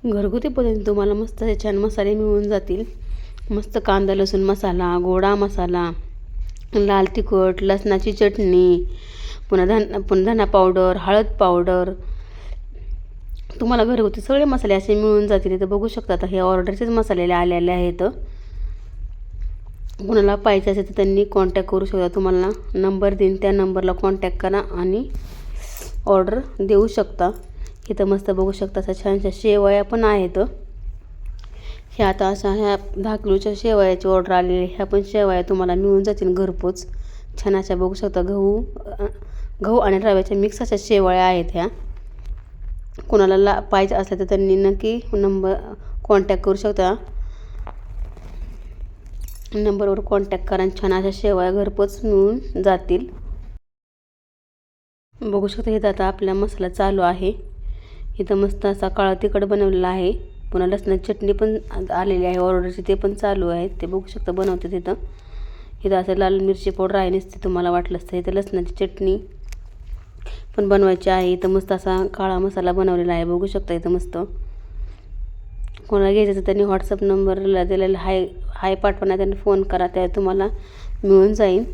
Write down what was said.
घरगुती पद्धतीने तुम्हाला मस्त असे छान मसाले मिळून जातील. मस्त कांदा लसूण मसाला, गोडा मसाला, लाल तिखट, लसणाची चटणी, पुन्हा धना पावडर, हळद पावडर, तुम्हाला घरगुती सगळे मसाले असे मिळून जातील. इथं बघू शकता आता हे ऑर्डरचेच मसाले आलेले आहेत. कुणाला पाहिजे असेल तर त्यांनी कॉन्टॅक्ट करू शकता. तुम्हाला नंबर देईन त्या नंबरला कॉन्टॅक्ट करा आणि ऑर्डर देऊ शकता. इथं मस्त बघू शकता अशा छानशा शेवया पण आहेत. ह्या आता अशा ह्या 10 किलोच्या शेवयाची ऑर्डर आलेली आहे. ह्या पण शेवया तुम्हाला मिळून जातील घरपोच. छान अशा बघू शकता गहू आणि रव्याच्या मिक्स अशा शेवया आहेत ह्या. कोणाला पाहिजे असलं तर त्यांनी नक्की कॉन्टॅक्ट करू शकता. नंबरवर कॉन्टॅक्ट करा आणि छान अशा शेवया घरपोच मिळून जातील. बघू शकता इथं आता आपला मसाला चालू आहे. इथं मस्त असा काळा तिखट बनवलेला आहे. पुन्हा लसणाची चटणी पण आलेली आहे ऑर्डरची, ते पण चालू आहे. ते बघू शकता बनवते तिथं. इथं असं लाल मिरची पावडर आहे नसते तुम्हाला वाटलं असतं. इथं लसणाची चटणी पण बनवायची आहे. इथं मस्त असा काळा मसाला बनवलेला आहे. बघू शकता इथं मस्त. कोणाला घ्यायचं तर त्यांनी व्हॉट्सअप नंबरला दिलेला हाय पाठवणार, त्यांनी फोन करा, त्या तुम्हाला मिळून जाईल.